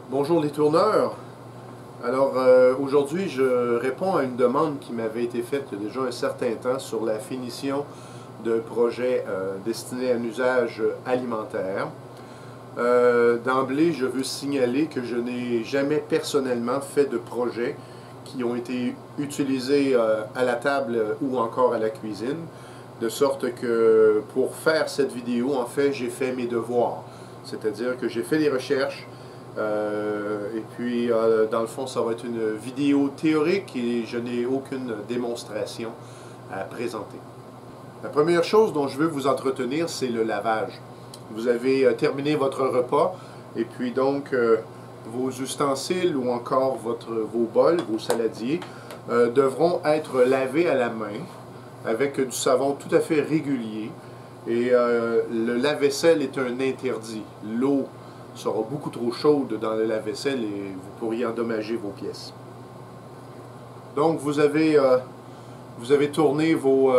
Bonjour les tourneurs. Alors aujourd'hui je réponds à une demande qui m'avait été faite il y a déjà un certain temps sur la finition d'un projet destiné à un usage alimentaire. D'emblée je veux signaler que je n'ai jamais personnellement fait de projets qui ont été utilisés à la table ou encore à la cuisine, de sorte que pour faire cette vidéo en fait j'ai fait mes devoirs, c'est-à-dire que j'ai fait des recherches. Et puis, dans le fond, ça va être une vidéo théorique et je n'ai aucune démonstration à présenter. La première chose dont je veux vous entretenir, c'est le lavage. Vous avez terminé votre repas et puis donc vos ustensiles ou encore vos bols, vos saladiers, devront être lavés à la main avec du savon tout à fait régulier. Et le lave-vaisselle est un interdit. L'eau sera beaucoup trop chaude dans le lave-vaisselle et vous pourriez endommager vos pièces. Donc vous avez tourné vos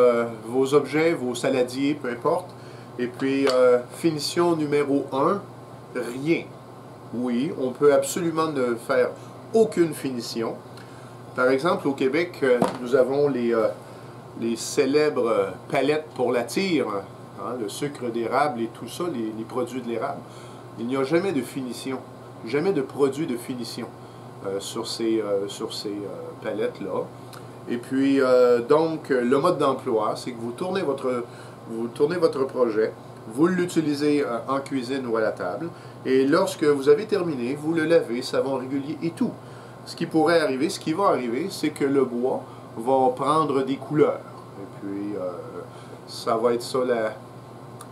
objets, vos saladiers, peu importe. Et puis finition numéro 1, rien. Oui, on peut absolument ne faire aucune finition. Par exemple, au Québec, nous avons les célèbres palettes pour la tire, hein, le sucre d'érable et tout ça, les produits de l'érable. Il n'y a jamais de finition, jamais de produit de finition sur ces palettes-là. Et puis, donc, le mode d'emploi, c'est que vous tournez votre projet, vous l'utilisez en cuisine ou à la table, et lorsque vous avez terminé, vous le lavez, savon régulier et tout. Ce qui pourrait arriver, ce qui va arriver, c'est que le bois va prendre des couleurs. Et puis, ça va être ça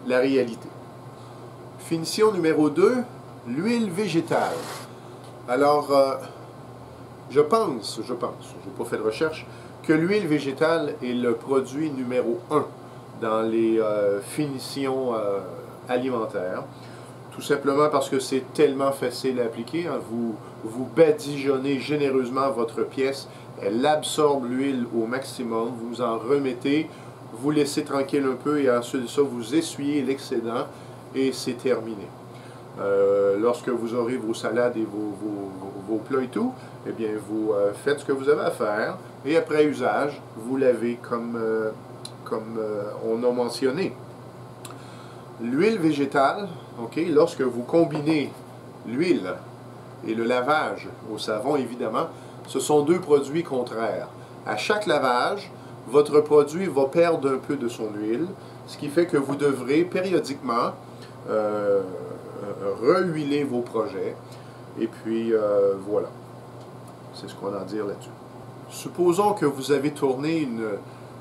la réalité. Finition numéro 2, l'huile végétale. Alors, je pense, je n'ai pas fait de recherche, que l'huile végétale est le produit numéro 1 dans les finitions alimentaires. Tout simplement parce que c'est tellement facile à appliquer. Hein. Vous badigeonnez généreusement votre pièce, elle absorbe l'huile au maximum, vous en remettez, vous laissez tranquille un peu et ensuite de ça, vous essuyez l'excédent. Et c'est terminé. Lorsque vous aurez vos salades et vos plats et tout, eh bien, vous faites ce que vous avez à faire et après usage, vous lavez comme on a mentionné. L'huile végétale, okay, lorsque vous combinez l'huile et le lavage au savon, évidemment, ce sont deux produits contraires. À chaque lavage, votre produit va perdre un peu de son huile, ce qui fait que vous devrez périodiquement rehuiler vos projets. Et puis, voilà. C'est ce qu'on a à dire là-dessus. Supposons que vous avez tourné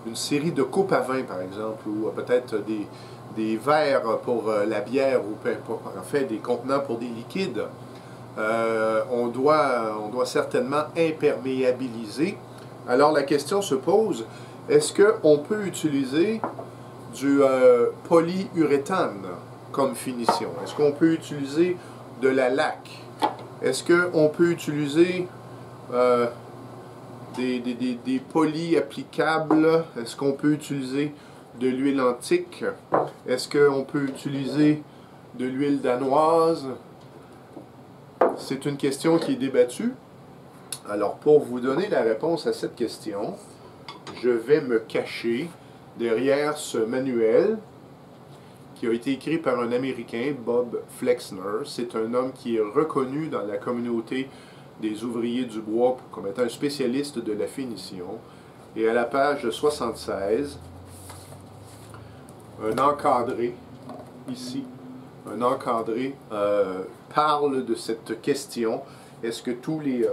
une série de coupes à vin, par exemple, ou peut-être des verres pour la bière, ou en fait des contenants pour des liquides. On doit certainement imperméabiliser. Alors, la question se pose, est-ce qu'on peut utiliser du polyuréthane comme finition? Est-ce qu'on peut utiliser de la laque? Est-ce qu'on peut utiliser des polis applicables? Est-ce qu'on peut utiliser de l'huile antique? Est-ce qu'on peut utiliser de l'huile danoise? C'est une question qui est débattue. Alors, pour vous donner la réponse à cette question, je vais me cacher derrière ce manuel qui a été écrit par un Américain, Bob Flexner. C'est un homme qui est reconnu dans la communauté des ouvriers du bois comme étant un spécialiste de la finition. Et à la page 76, un encadré, ici, un encadré parle de cette question. Est-ce que tous les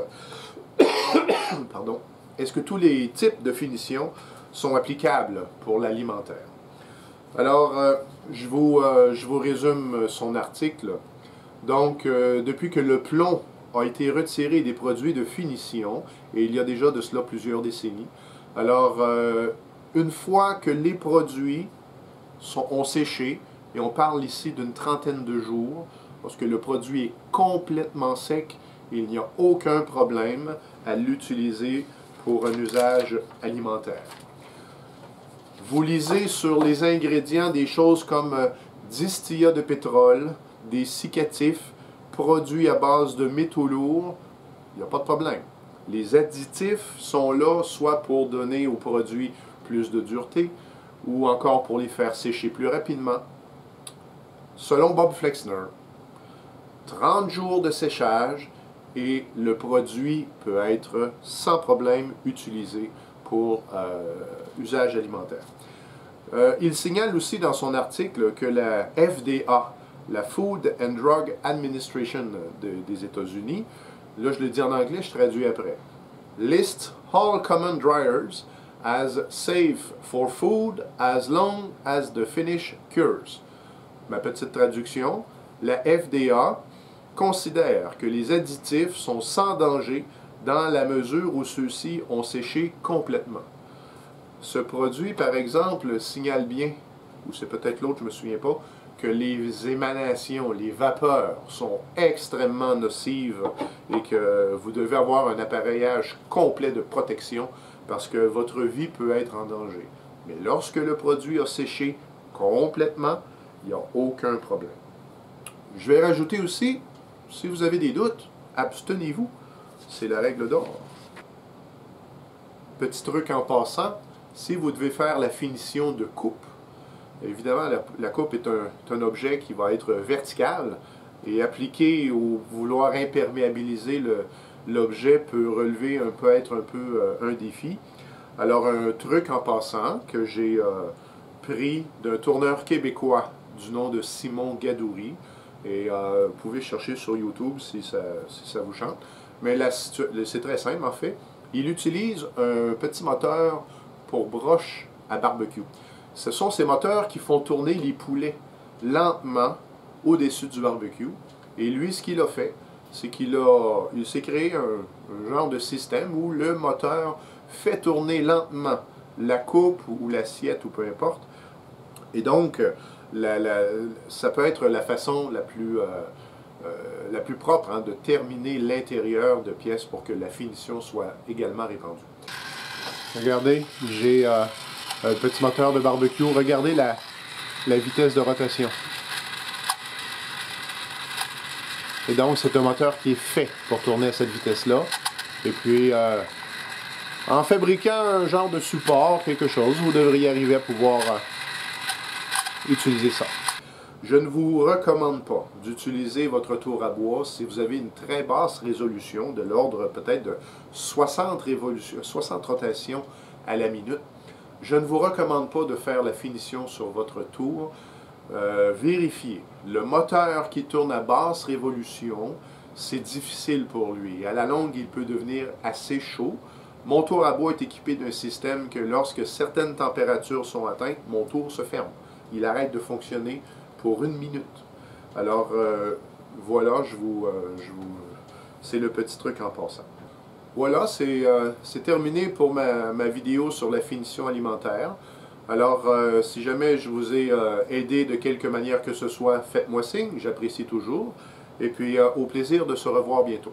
est-ce que tous les types de finition sont applicables pour l'alimentaire? Alors, je vous résume son article. Donc, depuis que le plomb a été retiré des produits de finition, et il y a déjà de cela plusieurs décennies, alors, une fois que les produits ont séché, et on parle ici d'une trentaine de jours, parce que le produit est complètement sec, il n'y a aucun problème à l'utiliser pour un usage alimentaire. Vous lisez sur les ingrédients des choses comme distillats de pétrole, des cicatifs, produit à base de métaux lourds, il n'y a pas de problème. Les additifs sont là soit pour donner au produit plus de dureté ou encore pour les faire sécher plus rapidement. Selon Bob Flexner, 30 jours de séchage et le produit peut être sans problème utilisé pour usage alimentaire. Il signale aussi dans son article que la FDA, la Food and Drug Administration des États-Unis, là je le dis en anglais, je traduis après, list all common dryers as safe for food as long as the finish cures. Ma petite traduction, la FDA considère que les additifs sont sans danger dans la mesure où ceux-ci ont séché complètement. Ce produit, par exemple, signale bien, ou c'est peut-être l'autre, je ne me souviens pas, que les émanations, les vapeurs sont extrêmement nocives et que vous devez avoir un appareillage complet de protection parce que votre vie peut être en danger. Mais lorsque le produit a séché complètement, il n'y a aucun problème. Je vais rajouter aussi, si vous avez des doutes, abstenez-vous. C'est la règle d'or. Petit truc en passant, si vous devez faire la finition de coupe, évidemment la coupe est un objet qui va être vertical et appliqué ou vouloir imperméabiliser l'objet peut être un peu un défi. Alors un truc en passant que j'ai pris d'un tourneur québécois du nom de Simon Gadouri, et vous pouvez chercher sur YouTube si ça vous chante. Mais c'est très simple en fait. Il utilise un petit moteur pour broche à barbecue. Ce sont ces moteurs qui font tourner les poulets lentement au-dessus du barbecue. Et lui, ce qu'il a fait, c'est qu'il s'est créé un genre de système où le moteur fait tourner lentement la coupe ou l'assiette ou peu importe. Et donc, ça peut être la façon la plus propre de terminer l'intérieur de pièces pour que la finition soit également répandue. Regardez, j'ai un petit moteur de barbecue. Regardez la vitesse de rotation. Et donc, c'est un moteur qui est fait pour tourner à cette vitesse-là. Et puis, en fabriquant un genre de support, quelque chose, vous devriez arriver à pouvoir utiliser ça. Je ne vous recommande pas d'utiliser votre tour à bois si vous avez une très basse résolution, de l'ordre peut-être de 60 rotations à la minute. Je ne vous recommande pas de faire la finition sur votre tour. Vérifiez. Le moteur qui tourne à basse révolution, c'est difficile pour lui. À la longue, il peut devenir assez chaud. Mon tour à bois est équipé d'un système que lorsque certaines températures sont atteintes, mon tour se ferme. Il arrête de fonctionner pour 1 minute. Alors, voilà, c'est le petit truc en passant. Voilà, c'est terminé pour ma vidéo sur la finition alimentaire. Alors, si jamais je vous ai aidé de quelque manière que ce soit, faites-moi signe, j'apprécie toujours. Et puis, au plaisir de se revoir bientôt.